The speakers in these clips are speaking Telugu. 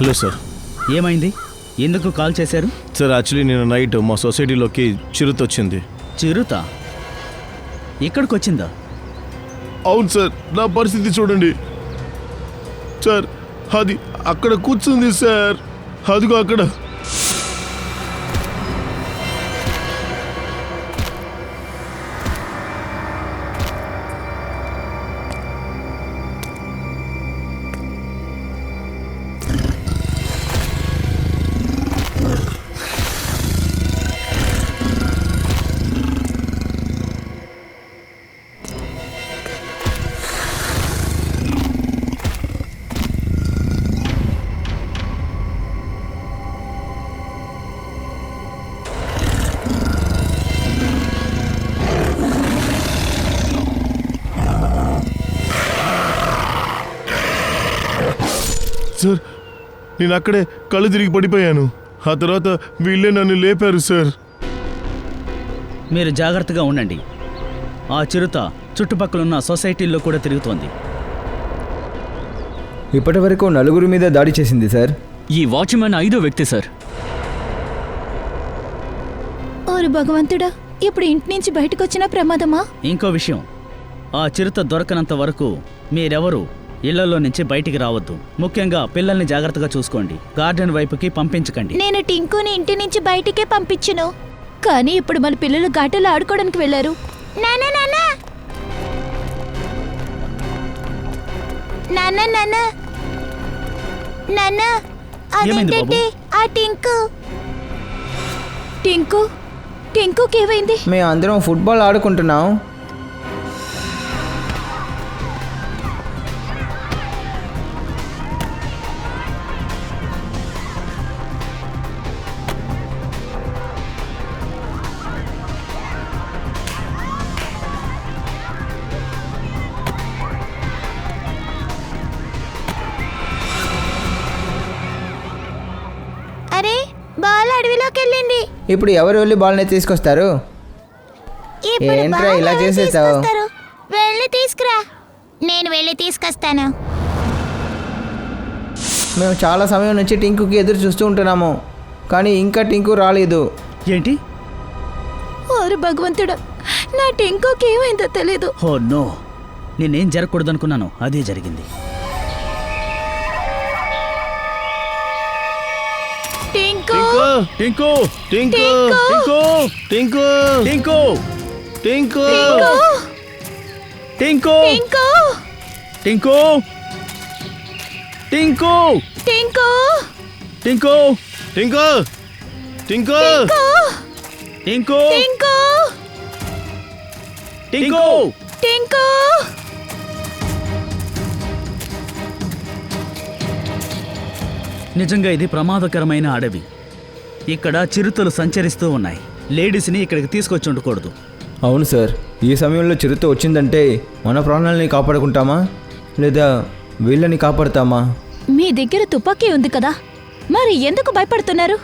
Hello sir. ఏమైంది? ఎందుకు కాల్ చేశారు? సార్ యాక్చువల్లీ నేను నైట్ మా సొసైటీలోకి చిరుత వచ్చింది. చిరుత ఇక్కడికి వచ్చిందా? అవును సార్, నా పరిస్థితి చూడండి సార్. అది అక్కడ కూర్చుంది సార్, అదిగో అక్కడ. సార్ నేను అక్కడే కళ్ళు తిరిగి పడిపోయాను. ఆ తర్వాత వీళ్ళే నన్ను లేపారు సార్. మీరు జాగ్రత్తగా ఉండండి. ఆ చిరుత చుట్టుపక్కల ఉన్న సొసైటీల్లో కూడా తిరుగుతోంది. ఇప్పటి వరకు 4 మీద దాడి చేసింది సార్. ఈ వాచ్మెన్ 5వ వ్యక్తి సార్. ఓరు భగవంతుడా, ఇప్పుడు ఇంటి నుంచి బయటకు వచ్చిన ప్రమాదమా? ఇంకో విషయం, ఆ చిరుత దొరకనంత వరకు మీరెవరూ ఇళ్లలో నుంచి బయటికి రావద్దు. ముఖ్యంగా పిల్లల్ని జాగ్రత్తగా చూసుకోండి. గార్డెన్ వైపుకి పంపించకండి. నేను టింకుని ఇంటి నుంచి బయటికే పంపించను, కానీ ఇప్పుడు మన పిల్లలు ఘాటలో ఆడుకోవడానికి వెళ్ళారు. నాన్న నాన్న నాన్న నాన్న నాన్న అదేంటంటే ఆ టింకు టింకు టింకుకి ఏమైంది? మేము అందరం ఫుట్బాల్ ఆడుకుంటున్నాం. అరే, బాల్ అడవిలోకి వెళ్ళింది. ఇప్పుడు ఎవరు వెళ్ళి బాల్ని తీసుకొస్తారు? ఇప్పుడు ఏంట్రా బాల్ ఇలా ఎవరు చేసేసావు? తీసుకొస్తారు? వెళ్ళి తీసుకురా. నేను వెళ్ళి తీసుకొస్తాను. మేము చాలా సమయం నుంచి టింకుకి ఎదురు చూస్తూ ఉంటున్నాము, కానీ ఇంకా టింకు రాలేదు. ఏంటి? ఓరు భగవంతుడా, నా టింకుకి ఏమైందో తెలీదు. ఓ నో, నేనేం జరగకూడదనుకున్నాను అదే జరిగింది. టింకు టింకు టింకు టింకు టింకు టింకు టింకు టింకు టింకు టింకు టింకు టింకు టింకు టింకు టింకు టింకు టింకు టింకు నిజంగా ఇది ప్రమాదకరమైన అడవి. ఇక్కడ చిరుతలు సంచరిస్తూ ఉన్నాయి. లేడీస్ని ఇక్కడికి తీసుకొచ్చి ఉండకూడదు. అవును సార్, ఈ సమయంలో చిరుత వచ్చిందంటే మన ప్రాణాలని కాపాడుకుంటామా లేదా వీళ్ళని కాపాడుతామా? మీ దగ్గర తుపాకీ ఉంది కదా, మరి ఎందుకు భయపడుతున్నారు?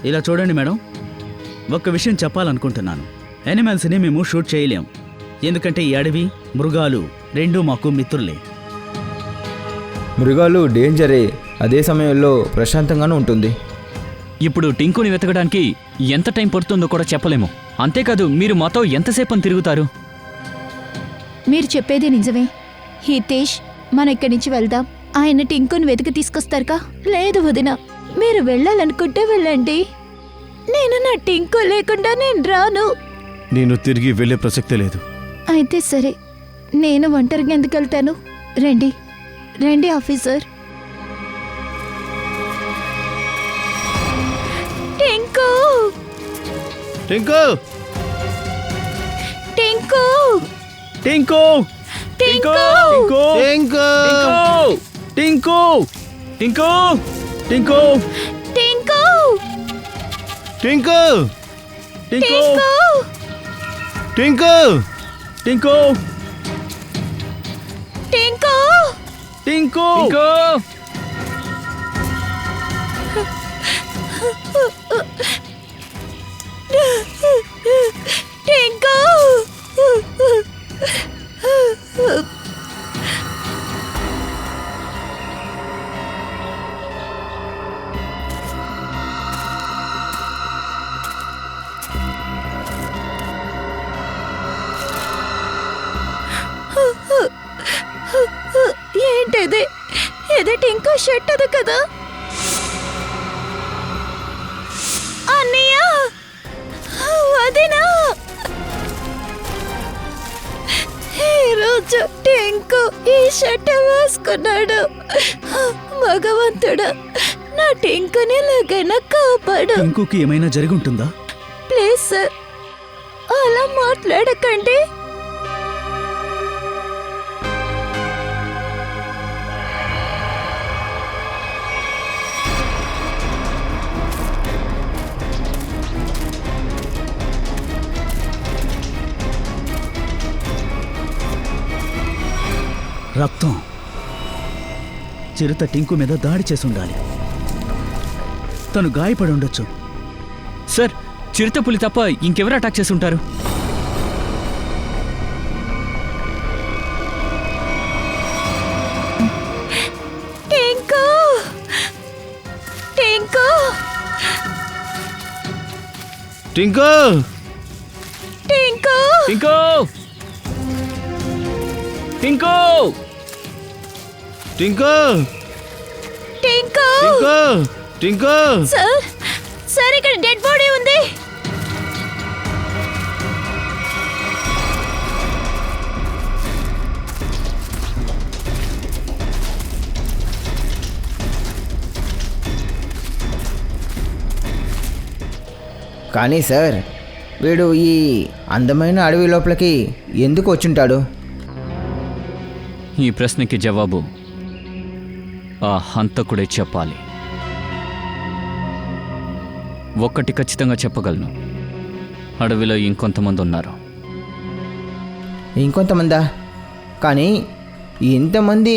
ఇలా చూడండి మేడం, ఒక్క విషయం చెప్పాలనుకుంటున్నాను. యానిమల్స్ని మేము షూట్ చేయలేం, ఎందుకంటే ఈ అడవి మృగాలు రెండూ మాకు మిత్రులే. మృగాలు డేంజరే, అదే సమయంలో ప్రశాంతంగానూ ఉంటుంది. ఇప్పుడు టింకుని వెతకడానికి ఎంత టైం పడుతుందో కూడా చెప్పలేము. అంతేకాదు, మీరు మాతో ఎంతసేపు తిరుగుతారు? మీరు చెప్పేది నిజమే హితేష్, మన ఇక్కడి నుంచి వెళ్దాం. ఆయన టింకుని వెతికి తీసుకొస్తారుగా? లేదు వదిన, మీరు వెళ్ళాలనుకుంటే వెళ్ళండి. నేను నా టింకు లేకుండా నేను రాను. నేను తిరిగి వెళ్ళే ప్రసక్తే లేదు. అయితే సరే, నేను ఒంటరిగా ఎందుకు వెళ్తాను? రండి రండి ఆఫీసర్. టింకు టింకు టింకు టింకు టింకు టింకు టింకు టింకు టింకు టింకు టింకు టింకు టింకు టింకు టింకు టింకు టింకు ఇది టింకు షర్ట్ అది కదా. అన్నయ్య, వదినా, ఈరోజు టింకు ఈ షర్ట్ వేసుకున్నాడు. భగవంతుడా, నా టింకుని ఎలాగైనా కాపాడు. టింకుకి ఏమైనా జరుగుంటుందా? ప్లీజ్ సార్, అలా మాట్లాడకండి. రక్తం. చిరుత టింకు మీద దాడి చేసి ఉండాలి. తను గాయపడి ఉండొచ్చు. సార్, చిరుతపులి తప్ప ఇంకెవరు అటాక్ చేసి ఉంటారు? టింకు, టింకు, టింకు, టింకు, టింకు! టింకు! టింకు, టింకు. టింకు, టింకు. సార్, సార్, ఇక్కడ డెడ్ బాడీ ఉంది. కానీ సార్, వీడు ఈ అందమైన అడవి లోపలికి ఎందుకు వచ్చుంటాడు? ఈ ప్రశ్నకి జవాబు ఆ హంతకుడే చెప్పాలి. ఒక్కటి ఖచ్చితంగా చెప్పగలను, అడవిలో ఇంకొంతమంది ఉన్నారు. ఇంకొంతమందా? కానీ ఇంతమంది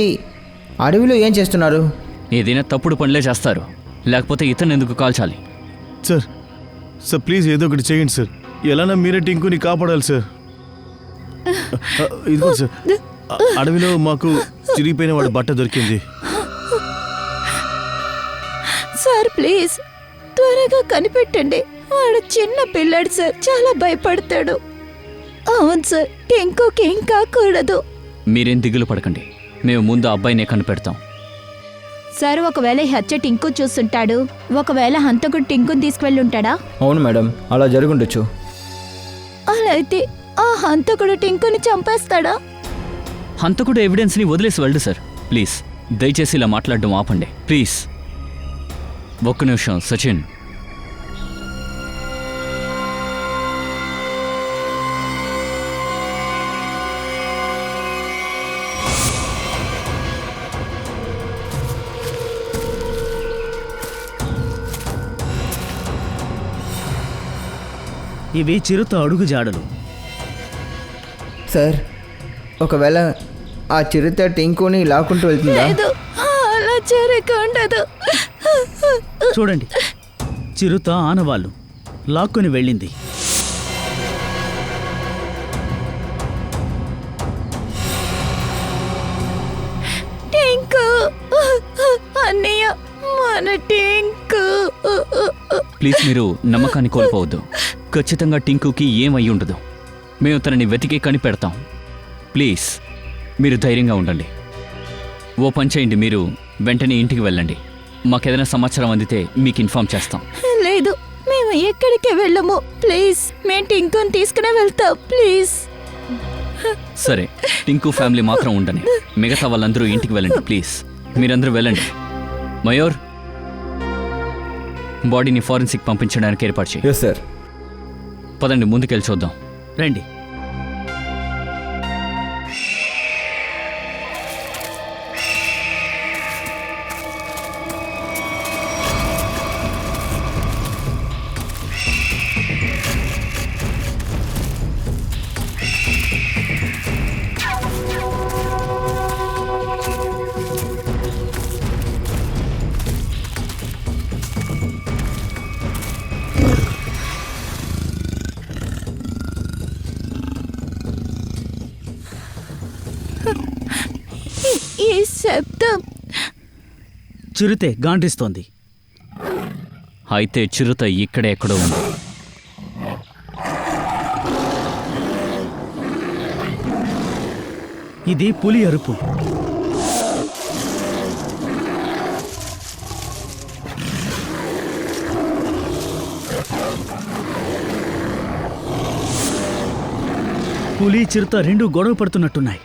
అడవిలో ఏం చేస్తున్నారు? ఏదైనా తప్పుడు పనులే చేస్తారు, లేకపోతే ఇతను ఎందుకు కాల్చాలి? సార్, సార్ ప్లీజ్ ఏదో ఒకటి చేయండి సార్. ఎలానా మీరే టింకుని కాపాడాలి సార్. ఇదిగో సార్, అడవిలో మాకు చిరిగిపోయిన వాడి బట్ట దొరికింది. సార్ ప్లీజ్ త్వరగా కనిపెట్టండి. వాడు చిన్న పిల్లాడు సార్, చాలా భయపడతాడు. అవును సార్, టింకుకి ఏం కాకూడదు. మీరేం దిగులు పడకండి, మేము ముందు అబ్బాయినే కనిపెడతాం. సార్, ఒకవేళ ఈ హత్య టింకు చూస్తుంటాడు, ఒకవేళ హంతకుడు టింకుని తీసుకువెళ్ళి ఉంటాడా? అవును మేడం, అలా జరుగుండొచ్చు. అలా అయితే ఆ హంతకుడు టింకుని చంపేస్తాడా? హంతకుడు ఎవిడెన్స్ని వదిలేసి వెళ్ళు సార్. ప్లీజ్ దయచేసి ఇలా మాట్లాడడం ఆపండి ప్లీజ్. ఒక్క నిమిషం సచిన్. ఇవి చిరుత అడుగు జాడలు. సార్, ఒకవేళ ఆ చిరుత టింకుని లాక్కుంటూ వెళ్తుందా? లేదు, అలా జరగకుండదు. చూడండి, చిరుత ఆనవాళ్ళు లాక్కొని వెళ్ళింది. టింకు, అన్నయ్య, మన టింకు. ప్లీజ్ మీరు నమ్మకాన్ని కోల్పోవద్దు. ఖచ్చితంగా టింకుకి ఏమై ఉండదు. మేము తనని వెతికి కనిపెడతాం. ప్లీజ్ మీరు ధైర్యంగా ఉండండి. ఓ పని చేయండి, మీరు వెంటనే ఇంటికి వెళ్ళండి. మాకేదైనా సమాచారం అందితే మీకు ఇన్ఫార్మ్ చేస్తాం. లేదు, మేము ఎక్కడికి వెళ్ళము. ప్లీజ్, మేము టింకుని తీసుకునే వెళ్తాం. ప్లీజ్. సరే, టింకు ఫ్యామిలీ మాత్రం ఉండని, మిగతా వాళ్ళందరూ ఇంటికి వెళ్ళండి. ప్లీజ్ మీరందరూ వెళ్ళండి. మయూర్, బాడీని ఫారెన్సిక్ పంపించడానికి ఏర్పాటు చేయి. Yes sir. పదండి, ముందుకెళ్ళి చూద్దాం. రండి. ఈ శబ్దం చిరుతే గాండ్రిస్తోంది. అయితే చిరుత ఇక్కడే ఎక్కడో ఉంది. ఇది పులి అరుపు. పులి చిరుత రెండు గొడవ పడుతున్నట్టున్నాయి.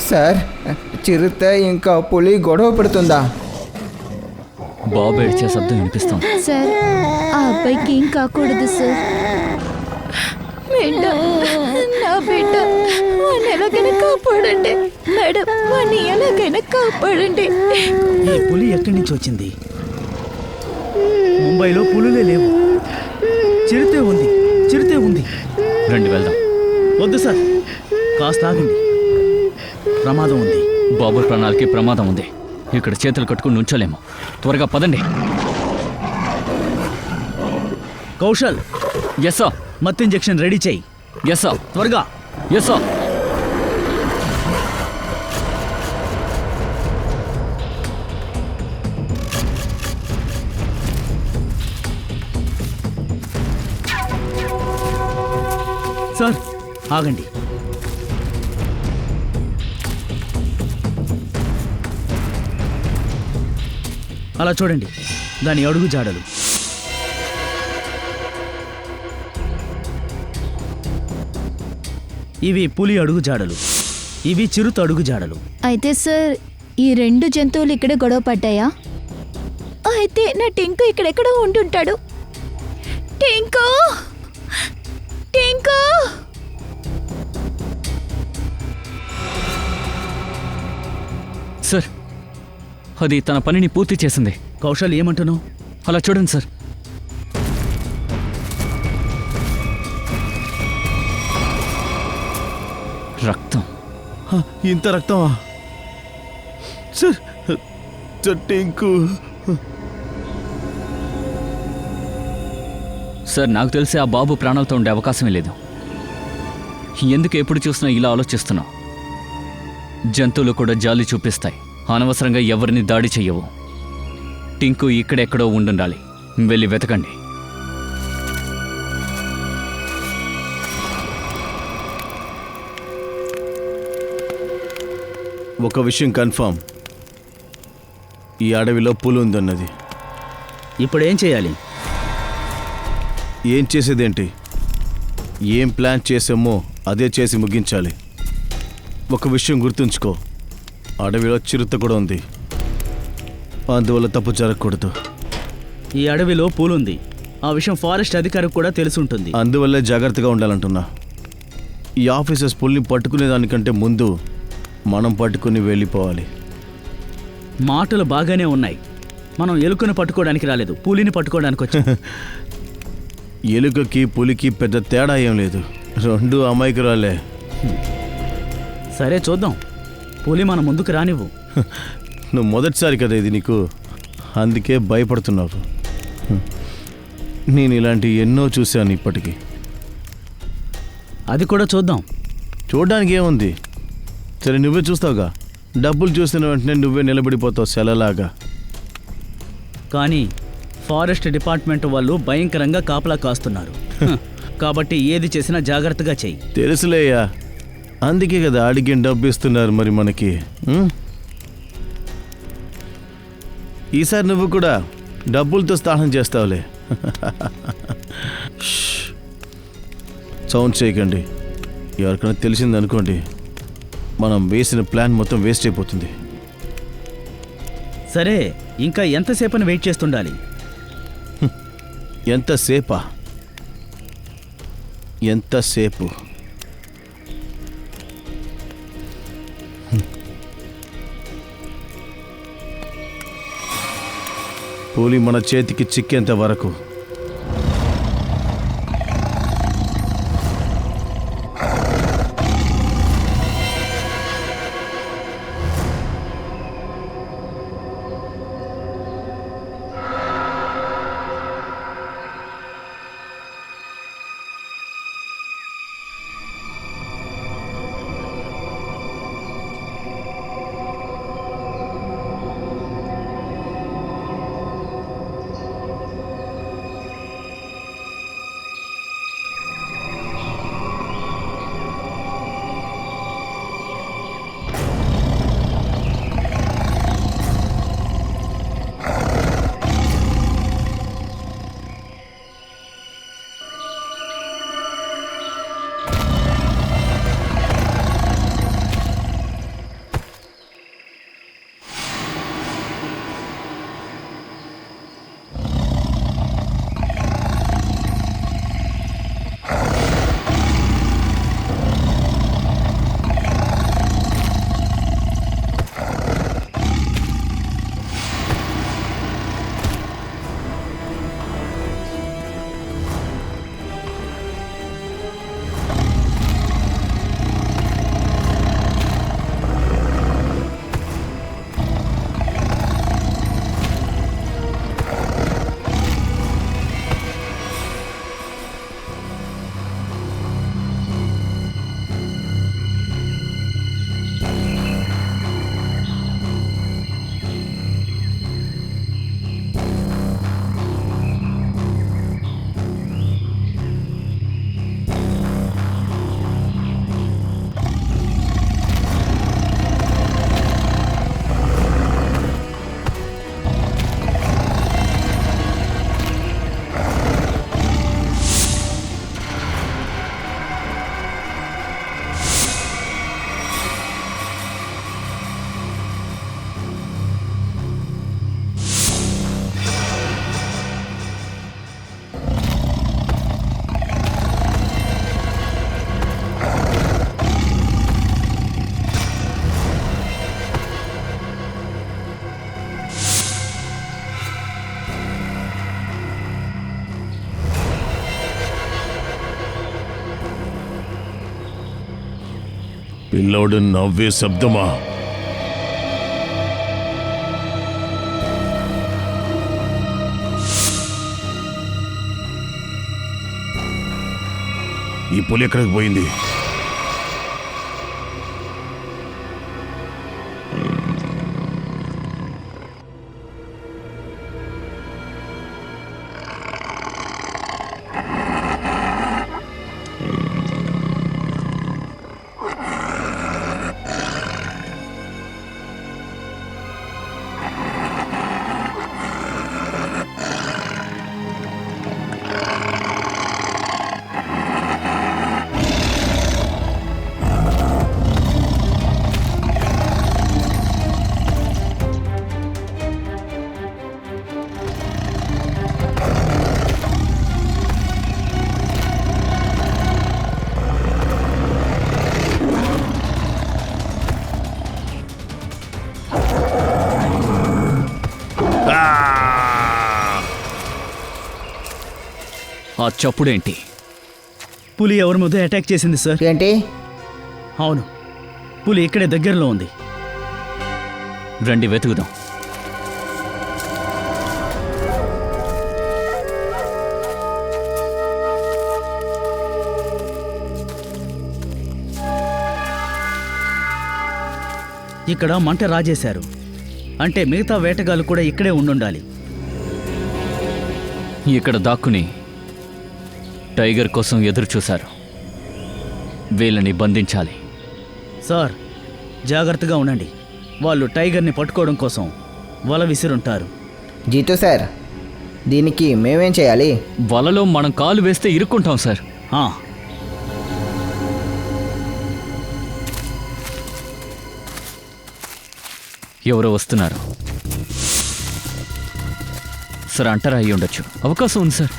సార్, చిరుత ఇంకా పులి గొడవ పెడుతుందా? బాబు ఏడ్చే శబ్దం వినిపిస్తాం. సార్, ఆ అబ్బాయికి ఏం కాకూడదు సార్. బిడ్డ, నా బిడ్డ, వాడిని ఎలాగైనా కాపాడండి మేడం, వాడిని ఎలాగైనా కాపాడండి. ఈ పులి ఎక్కడి నుంచి వచ్చింది? ముంబైలో పులులే లేవు. చిరుతే ఉంది, చిరుతే ఉంది. రండి వెళ్దాం. వద్దు సార్, కాస్త ఆగండి. ప్రమాదం ఉంది. బాబు ప్రాణాలకి ప్రమాదం ఉంది. ఇక్కడ చేతులు కట్టుకుని నుంచోలేము. త్వరగా పదండి. Kaushal, yes sir. మత్తు ఇంజెక్షన్ రెడీ చేయి. Yes sir. త్వరగా. Yes sir. సార్, ఆగండి. అలా చూడండి, దాని అడుగు జాడలు. ఇవి పులి అడుగు జాడలు, ఇవి చిరుత అడుగు జాడలు. అయితే సార్, ఈ రెండు జంతువులు ఇక్కడ గొడవ పడ్డాయా? అయితే నా టింకు ఇక్కడెక్కడో ఉంటుంటాడు. టింకు, టింకు. సార్, అది తన పనిని పూర్తి చేసింది. కౌశల్, ఏమంటున్నావు? అలా చూడండి సార్. రక్తం. ఇంత రక్తమా సార్? టింకు సార్, నాకు తెలిసి ఆ బాబు ప్రాణాలతో ఉండే అవకాశమే లేదు. ఎందుకు ఎప్పుడు చూసినా ఇలా ఆలోచిస్తున్నావు? జంతువులు కూడా జాలి చూపిస్తాయి, అనవసరంగా ఎవరిని దాడి చెయ్యవు. టింకు ఇక్కడెక్కడో ఉండుండాలి. వెళ్ళి వెతకండి. ఒక విషయం కన్ఫర్మ్, ఈ అడవిలో పులి ఉందన్నది. ఇప్పుడు ఏం చేయాలి? ఏం చేసేదేంటి? ఏం ప్లాన్ చేసామో అదే చేసి ముగించాలి. ఒక విషయం గుర్తుంచుకో, అడవిలో చిరుత కూడా ఉంది. అందువల్ల తప్పు జరగకూడదు. ఈ అడవిలో పూలుంది. ఆ విషయం ఫారెస్ట్ అధికారికి కూడా తెలుసుంటుంది. అందువల్లే జాగ్రత్తగా ఉండాలంటున్నా. ఈ ఆఫీసర్స్ పుల్ని పట్టుకునే దానికంటే ముందు మనం పట్టుకుని వెళ్ళిపోవాలి. మాటలు బాగానే ఉన్నాయి. మనం ఎలుకను పట్టుకోవడానికి రాలేదు, పులిని పట్టుకోవడానికి వచ్చాం. ఎలుకకి పులికి పెద్ద తేడా ఏం లేదు, రెండు అమాయకురాలే. సరే, చూద్దాం. పులి మన ముందుకు రానివ్వు. నువ్వు మొదటిసారి కదా ఇది నీకు, అందుకే భయపడుతున్నావు. నేను ఇలాంటి ఎన్నో చూశాను ఇప్పటికీ. అది కూడా చూద్దాం. చూడడానికి ఏముంది? సరే, నువ్వే చూస్తావుగా. డబ్బులు చూసిన వెంటనే నువ్వే నిలబడిపోతావు సెలలాగా. కానీ ఫారెస్ట్ డిపార్ట్మెంట్ వాళ్ళు భయంకరంగా కాపలా కాస్తున్నారు. కాబట్టి ఏది చేసినా జాగ్రత్తగా చెయ్యి. తెలుసులేయ్యా, అందుకే కదా అడిగిన డబ్బు ఇస్తున్నారు మరి మనకి. ఈసారి నువ్వు కూడా డబ్బులతో స్నానం చేస్తావులే. సౌండ్ చేయకండి. ఎవరికైనా తెలిసిందనుకోండి, మనం వేసిన ప్లాన్ మొత్తం వేస్ట్ అయిపోతుంది. సరే, ఇంకా ఎంతసేపని వెయిట్ చేస్తుండాలి? ఎంతసేపా? ఎంతసేపు? పులి మన చేతికి చిక్కేంత వరకు. పిల్లోడు నవ్వే శబ్దమా? ఈ పులి ఎక్కడికి పోయింది? ఆ చప్పుడేంటి? పులి ఎవరి మీద అటాక్ చేసింది సార్? ఏంటి? అవును, పులి ఇక్కడే దగ్గరలో ఉంది. రండి వెతుకుదాం. ఇక్కడ మంట రాజేశారు అంటే మిగతా వేటగాళ్ళు కూడా ఇక్కడే ఉండుండాలి. ఇక్కడ దాక్కుని టైగర్ కోసం ఎదురు చూశారు. వీళ్ళని బంధించాలి. సార్ జాగ్రత్తగా ఉండండి, వాళ్ళు టైగర్ని పట్టుకోవడం కోసం వల విసిరుంటారు. జీతు సార్, దీనికి మేమేం చేయాలి? వలలో మనం కాలు వేస్తే ఇరుక్కుంటాం సార్. ఆ, ఎవరో వస్తున్నారు సార్. అంటారా అయ్యి ఉండొచ్చు, అవకాశం ఉంది సార్.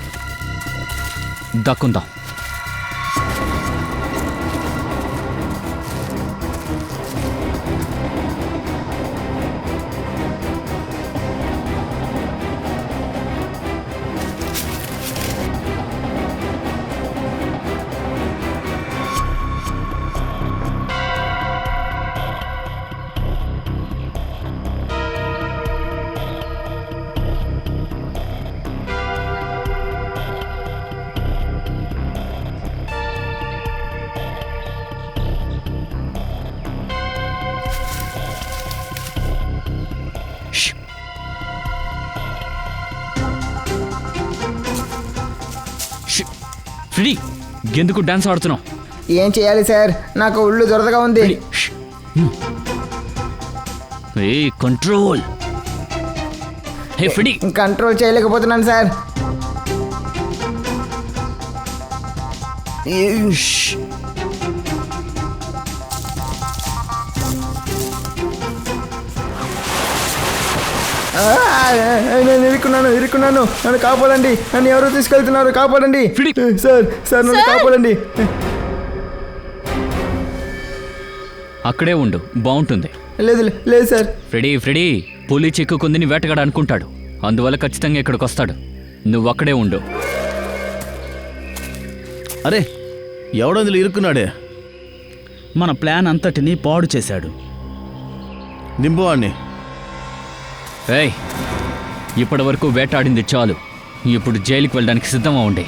దక్కుందాం. ఫ్రెడీ, ఎందుకు డాన్స్ ఆడుతున్నావు? ఏం చేయాలి సార్? నాకు ఒళ్ళు దొరదగా ఉంది. ఏ కంట్రోల్. హే ఫ్రెడీ, కంట్రోల్ చేయలేకపోతున్నాను సార్. నేను ఇరుక్కున్నాను. నన్ను కాపాడండి. నన్ను ఎవరు తీసుకెళ్తున్నారు? కాపాడండి సార్. నన్ను కాపాడండి. అక్కడే ఉండు, బాగుంటుంది. లేదు సార్. ఫ్రెడీ, పులి చిక్కుకుందని వేటగాడు అనుకుంటాడు, అందువల్ల ఖచ్చితంగా ఇక్కడికి వస్తాడు. నువ్వు అక్కడే ఉండు. అరే, ఎవడందులో ఇరుక్కున్నాడే? మన ప్లాన్ అంతటిని పాడు చేశాడు. నింబువాణ్ణి. ఏయ్, ఇప్పటి వరకు వేటాడింది చాలు. ఇప్పుడు జైలుకి వెళ్ళడానికి సిద్ధమా ఉండే.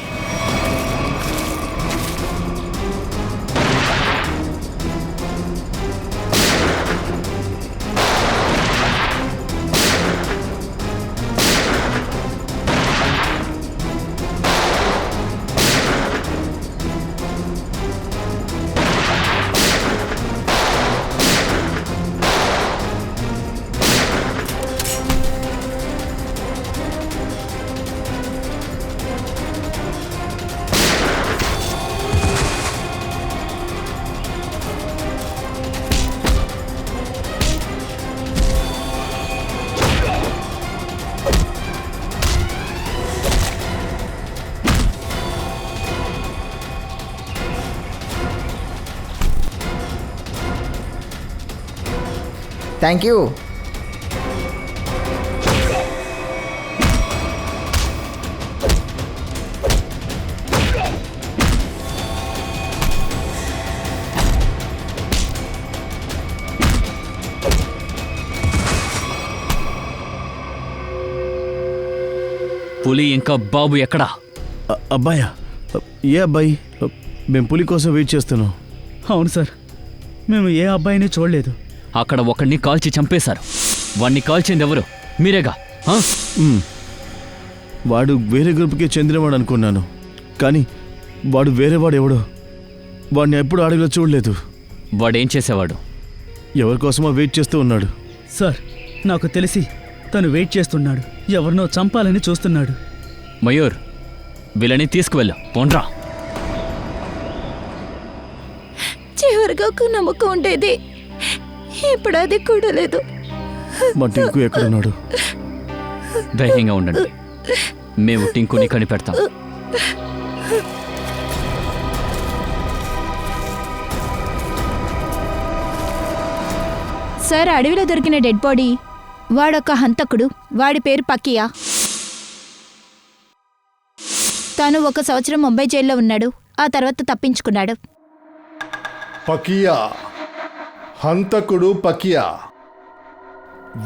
Thank you. పులి ఇంకా బాబు ఎక్కడా? అబ్బాయా? ఏ అబ్బాయి? మేము పులి కోసం వెయిట్ చేస్తున్నాం. అవును సార్, మేము ఏ అబ్బాయిని చూడలేదు. అక్కడ ఒకడిని కాల్చి చంపేశారు. వాణ్ణి కాల్చింది ఎవరు? మీరేగా? ఆ? వాడు వేరే గ్రూప్కి చెందినవాడు అనుకున్నాను, కానీ వాడు వేరేవాడు ఎవడో. వాడిని ఎప్పుడు అడవిలో చూడలేదు. వాడేం చేసేవాడు? ఎవరి కోసమో వెయిట్ చేస్తూ ఉన్నాడు. సార్, నాకు తెలిసి తను వెయిట్ చేస్తున్నాడు. ఎవరినో చంపాలని చూస్తున్నాడు. మయూర్, వీళ్ళని తీసుకువెళ్ళు. పోండ్రా. చివరిగా ఒక నమ్మకం ఉండేది, ఇప్పుడు అది కూడా లేదు. మా టింకు ఎక్కడున్నాడు? ధైర్యంగా ఉండండి, మేము టింకుని కనిపెడతాం. సార్, అడవిలో దొరికిన డెడ్ బాడీ వాడొక హంతకుడు. వాడి పేరు పకియా. తను 1 సంవత్సరం ముంబై జైల్లో ఉన్నాడు. ఆ తర్వాత తప్పించుకున్నాడు. పకియా, హంతకుడు పకియా.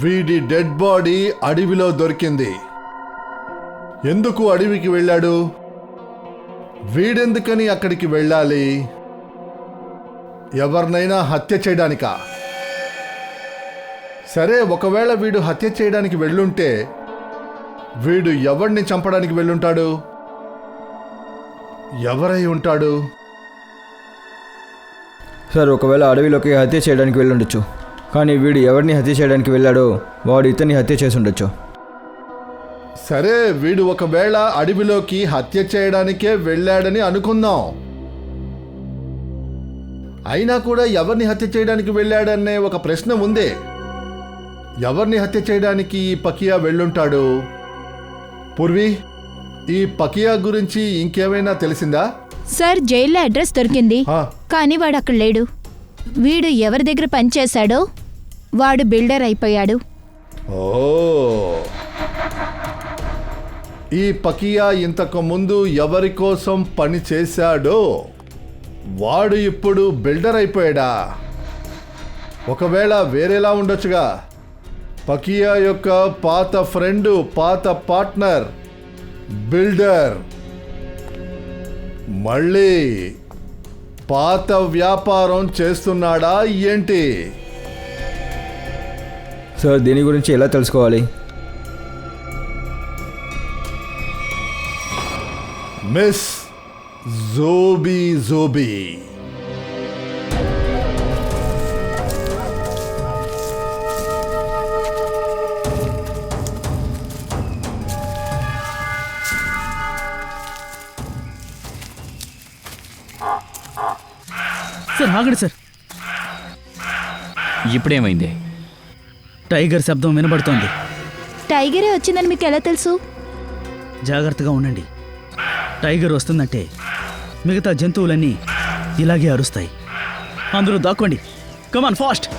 వీడి డెడ్ బాడీ అడవిలో దొరికింది. ఎందుకు అడవికి వెళ్ళాడు? వీడెందుకని అక్కడికి వెళ్ళాలి? ఎవరినైనా హత్య చేయడానికా? సరే, ఒకవేళ వీడు హత్య చేయడానికి వెళ్ళుంటే వీడు ఎవరిని చంపడానికి వెళ్ళుంటాడు? ఎవరై ఉంటాడు? సార్, ఒకవేళ అడవిలోకి హత్య చేయడానికి వెళ్ళుండొచ్చు, కానీ వీడు ఎవరిని హత్య చేయడానికి వెళ్ళాడో వాడు ఇతన్ని హత్య చేసి ఉండొచ్చు. సరే, వీడు ఒకవేళ అడవిలోకి హత్య చేయడానికే వెళ్ళాడని అనుకుందాం. అయినా కూడా ఎవరిని హత్య చేయడానికి వెళ్ళాడనే ఒక ప్రశ్న ఉందే. ఎవరిని హత్య చేయడానికి ఈ పకియా వెళ్ళుంటాడు? పూర్వి, ఈ పకియా గురించి ఇంకేమైనా తెలిసిందా? సార్, జైల్లో అడ్రస్ దొరికింది, కానీ వాడు అక్కడ లేడు. వీడు ఎవరి దగ్గర పనిచేశాడో వాడు బిల్డర్ అయిపోయాడు. ఓ, ఈ పకియా ఇంతకు ముందు ఎవరి కోసం పని చేశాడో వాడు ఇప్పుడు బిల్డర్ అయిపోయాడా? ఒకవేళ వేరేలా ఉండొచ్చుగా. పకియా యొక్క పాత ఫ్రెండు, పాత పార్ట్నర్ బిల్డర్ మళ్ళీ పాత వ్యాపారం చేస్తున్నాడా ఏంటి? సార్, దీని గురించి ఎలా తెలుసుకోవాలి? మిస్ జోబీ జోబీ. సార్, ఆగండి సార్. ఇప్పుడేమైంది? టైగర్ శబ్దం వినబడుతోంది. టైగరే వచ్చిందని మీకు ఎలా తెలుసు? జాగ్రత్తగా ఉండండి. టైగర్ వస్తుందంటే మిగతా జంతువులన్నీ ఇలాగే అరుస్తాయి. అందరూ దాక్కోండి. కమాన్, ఫాస్ట్.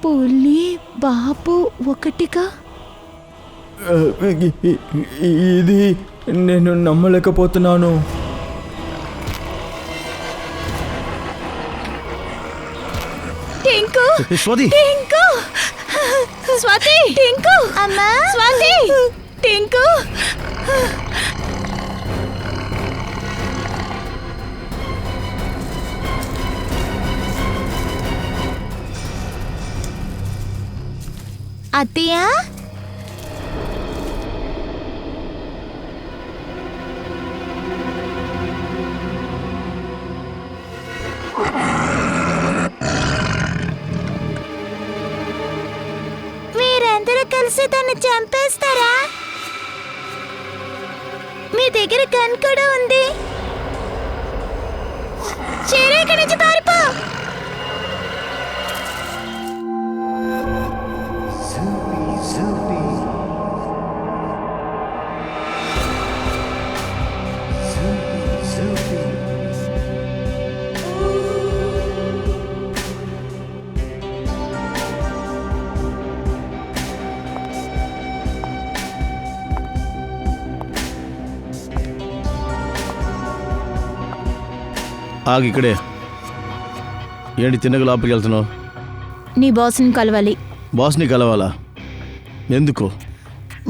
పులి బాబు ఒకటిగా. ఇది నేను నమ్మలేకపోతున్నాను. టింకు, స్వాతి, టింకు, స్వాతి, టింకు, అమ్మా, స్వాతి, టింకు. అత్తయ్య మీరందరూ కలిసి దాన్ని చంపేస్తారా? మీ దగ్గర గన్ కూడా ఉంది. షేరా ఇక్కడి నుంచి పారిపో. ఆగి ఇక్కడే. ఏంటి తిన్నగా లోపలికి వెళ్తున్నావు? నీ బాస్ని కలవాలి. బాస్ని కలవాలా? ఎందుకు?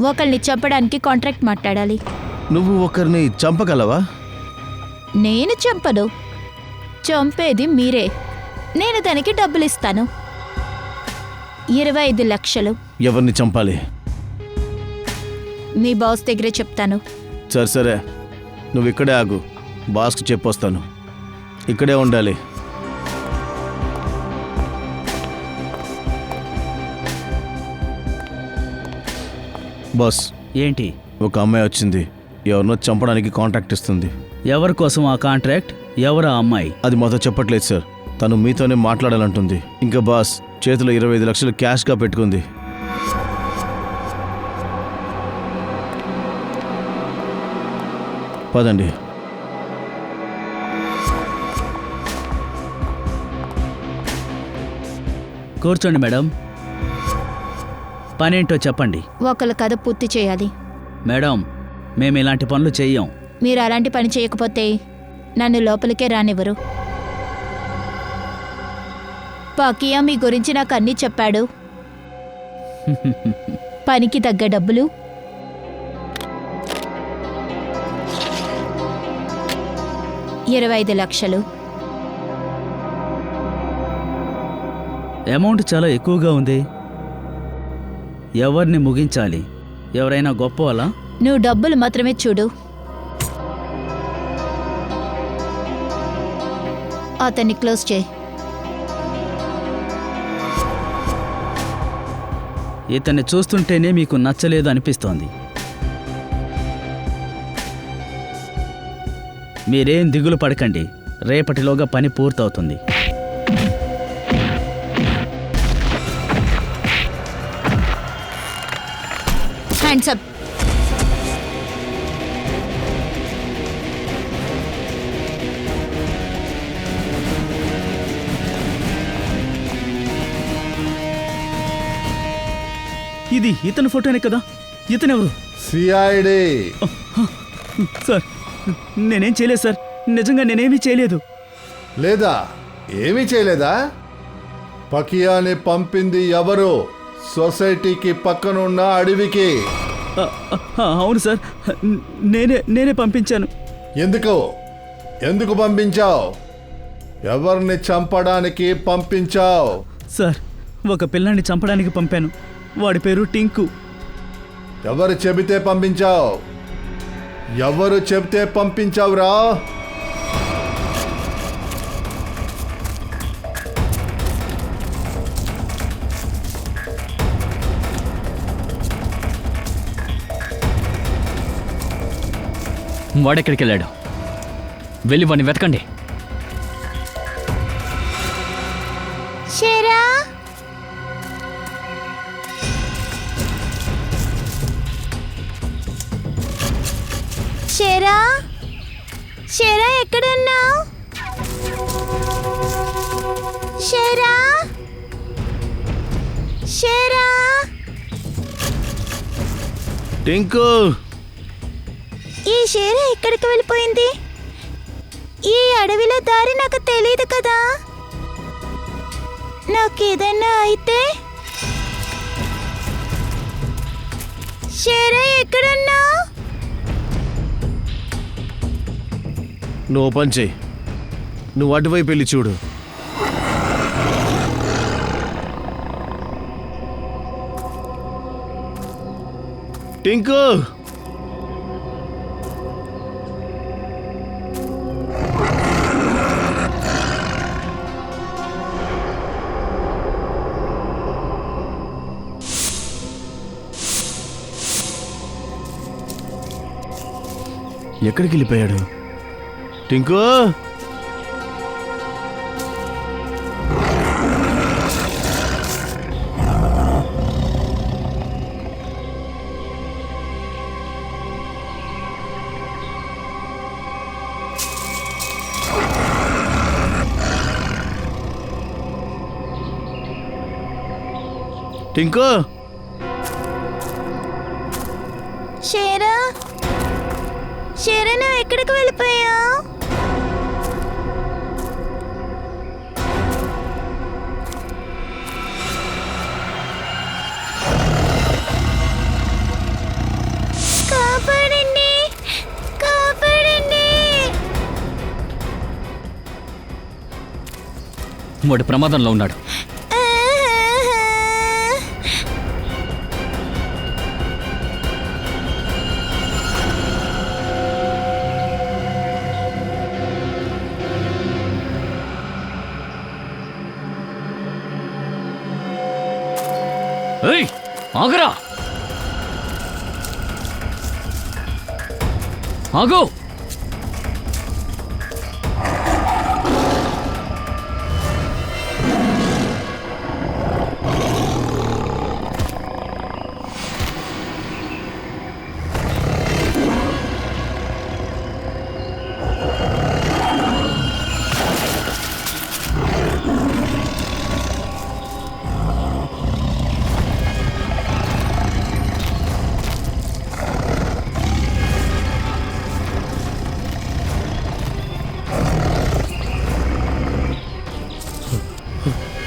ఒకళ్ళని చంపడానికి కాంట్రాక్ట్ మాట్లాడాలి. నువ్వు ఒకరిని చంపగలవా? నేను చంపను, చంపేది మీరే. నేను దానికి డబ్బులు ఇస్తాను, 25 లక్షలు. ఎవరిని చంపాలి? మీ బాస్ దగ్గరే చెప్తాను. సరే సరే, నువ్వు ఇక్కడే ఆగు, బాస్కి చెప్పొస్తాను. ఇక్కడే ఉండాలి. బాస్, ఏంటి? ఒక అమ్మాయి వచ్చింది, ఎవరినో చంపడానికి కాంట్రాక్ట్ ఇస్తుంది. ఎవరి కోసం ఆ కాంట్రాక్ట్? ఎవరా అమ్మాయి? అది మాతో చెప్పట్లేదు సార్. తను మీతోనే మాట్లాడాలంటుంది. ఇంకా బాస్ చేతిలో 25 లక్షలు క్యాష్గా పెట్టుకుంది. పదండి. కూర్చోండి మేడం. పనేంటో చెప్పండి. ఒకళ్ళ కథ పూర్తి చేయాలి. మేడం, మేము ఇలాంటి పనులు చెయ్యం. మీరు అలాంటి పని చేయకపోతే నన్ను లోపలికే రానివ్వరు. పాకియా మీ గురించి నాకు అన్నీ చెప్పాడు. పనికి తగ్గ డబ్బులు, $25 లక్షలు. అమౌంట్ చాలా ఎక్కువగా ఉంది. ఎవరిని ముగించాలి? ఎవరైనా గొప్ప వాళ్ళ? నువ్వు డబ్బులు మాత్రమే చూడు. అతన్ని క్లోజ్ చేయి. ఇతన్ని చూస్తుంటేనే మీకు నచ్చలేదు అనిపిస్తోంది. మీరేం దిగులు పడకండి, రేపటిలోగా పని పూర్తవుతుంది. Hands up. ఇది ఇతని ఫోటోనే కదా? ఇతనెవరు? సిఐడి. సార్, నేనేం చేయలేదు సార్, నిజంగా నేనేమీ చేయలేదు. లేదా ఏమీ చేయలేదా? పకియాని పంపింది ఎవరు? సొసైటీకి పక్కనున్న అడవికి. అవును సార్, నేనే పంపించాను. ఎందుకు పంపించావు? ఎవరిని చంపడానికి పంపించావు? సార్, ఒక పిల్లాన్ని చంపడానికి పంపాను. వాడి పేరు టింకు. ఎవరు చెబితే పంపించావు? ఎవరు చెబితే పంపించావురా? వాడెక్కడికి వెళ్ళాడు? వెళ్ళి వాడిని వెతకండి. షేరా, షేరా, షేరా ఎక్కడున్నావు? షేరా, షేరా. టింకు, ఈ షేరా ఎక్కడికి వెళ్ళిపోయింది? ఈ అడవిలో దారి నాకు తెలియదు కదా. నాకేదైనా అయితే? షేరా ఎక్కడున్నావు? నువ్వు పని చెయ్యి, నువ్వు అటువైపు వెళ్ళి చూడు. టింకు ఎక్కడికి వెళ్ళిపోయాడు? టింకు టింకు షేరా షేరా నువ్వు ఎక్కడికి వెళ్ళిపోయా? కాపాడండి, కాపాడండి. వాడు ప్రమాదంలో ఉన్నాడు. ఏయ్, ఆగరా! ఆగు!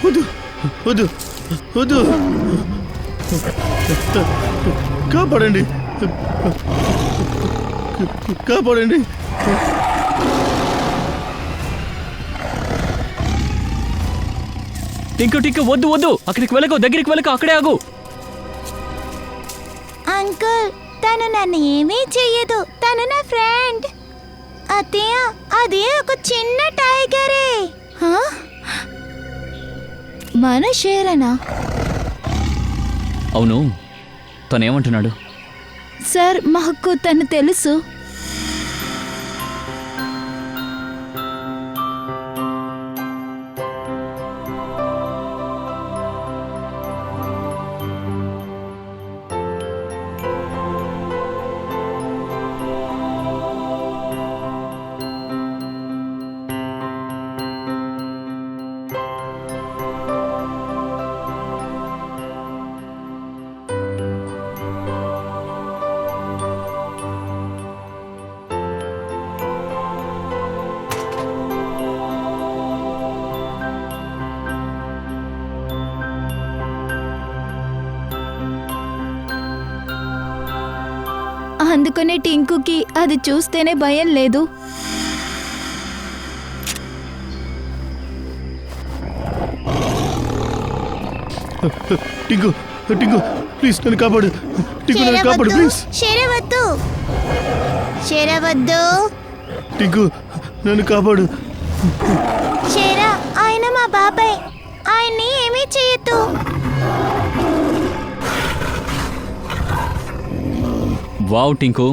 వద్దు వద్దు వద్దు, కాపాడండి, కాపాడండి. టింకు టింకు వద్దు వద్దు, అక్కడికి వెళ్ళకు, దగ్గరికి వెళ్ళకు, అక్కడే ఆగు. అంకుల్ తను నన్ను ఏమీ చెయ్యదు, తను నా ఫ్రెండ్. అత్తయ్య అది ఒక చిన్న టైగరే. హా? మన షేరనా? అవును, తనేమంటున్నాడు? సార్ మాకు తను తెలుసు. అందుకనే టింకుకి అది చూస్తేనే భయం లేదు. టింకు టింకు ప్లీజ్ నన్ను కాపాడు, టింకు నన్ను కాపాడు ప్లీజ్. షేరవద్దు, షేరవద్దు. టింకు నన్ను కాపాడు. షేరా ఆయన మా బాబాయ్, ఆయన్ని ఏమీ చేయొద్దు. వావ్ టింకు,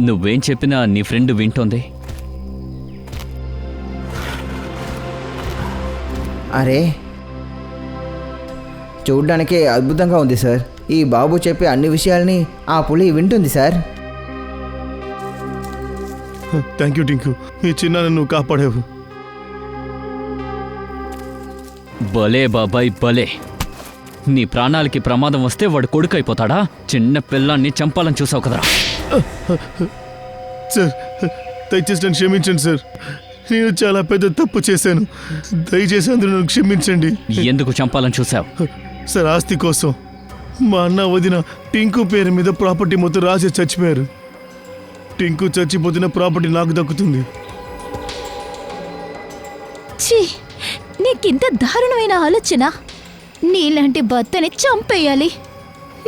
నువ్వేం చెప్పినా నీ ఫ్రెండ్ వింటోంది. అరే చూడ్డానికి అద్భుతంగా ఉంది సార్. ఈ బాబు చెప్పే అన్ని విషయాల్ని ఆ పులి వింటుంది సార్. థ్యాంక్ యూ టింకు, ఈ చిన్న నువ్వు కాపాడావు. భలే బాబాయ్ భలే. నీ ప్రాణాలకి ప్రమాదం వస్తే వాడు కొడుకు అయిపోతాడా? చిన్న పిల్లాన్ని చంపాలని చూసావు కదరా. సార్ దయచేసి నన్ను క్షమించండి సార్, నేను చాలా పెద్ద తప్పు చేశాను, దయచేసి అందరూ నన్ను క్షమించండి. ఎందుకు చంపాలని చూసావు? సార్ ఆస్తి కోసం. మా అన్న వదిన టింకు పేరు మీద ప్రాపర్టీ మొత్తం రాసి చచ్చిపోయారు. టింకు చచ్చిపోతున్న ప్రాపర్టీ నాకు దక్కుతుంది. ఛీ, నీకింత దారుణమైన ఆలోచన. నీలాంటి భర్తని చంపేయాలి.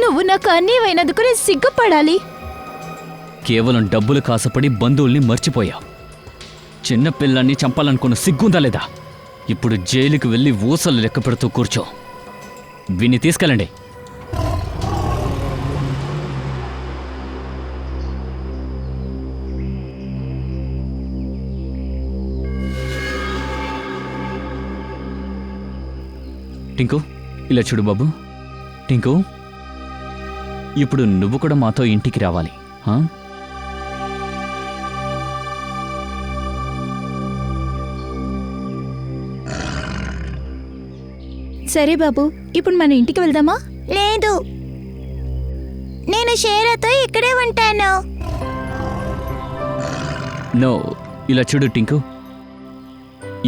నువ్వు నాకు అన్యాయమైనందుకు నేను సిగ్గుపడాలి. కేవలం డబ్బులు కాసపడి బంధువుల్ని మర్చిపోయావు. చిన్న పిల్లాన్ని చంపాలనుకున్న సిగ్గుందా లేదా? ఇప్పుడు జైలుకి వెళ్ళి ఊసలు లెక్క పెడుతూ కూర్చో. విని తీసుకెళ్ళండి. టింకు, ఇలా చూడు బాబు. టింకు, ఇప్పుడు నువ్వు కూడా మాతో ఇంటికి రావాలి. సరే బాబు, ఇప్పుడు మన ఇంటికి వెళ్దామా? లేదు, నేను షేరాతో ఇక్కడే ఉంటాను. నో, ఇలా చూడు టింకు.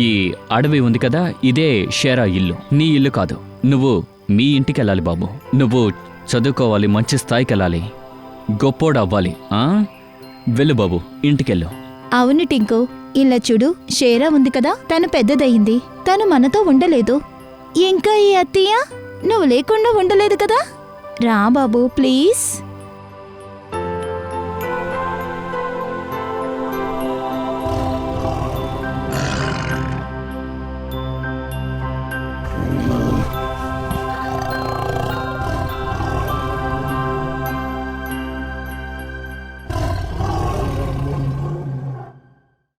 ఈ అడవి ఉంది కదా, ఇదే షేరా ఇల్లు, నీ ఇల్లు కాదు. నువ్వు మీ ఇంటికి వెళ్ళాలి బాబు. నువ్వు చదువుకోవాలి, మంచి స్థాయికి వెళ్ళాలి, గొప్పోడు అవ్వాలి. వెళ్ళు బాబు, ఇంటికెళ్ళు. అవును టింకు, ఇలా చూడు, షేరా ఉంది కదా, తను పెద్దదయ్యింది. తను మనతో ఉండలేదు. ఇంకా ఈ అత్తయ్య నువ్వు లేకుండా ఉండలేదు కదా. రా బాబు, ప్లీజ్.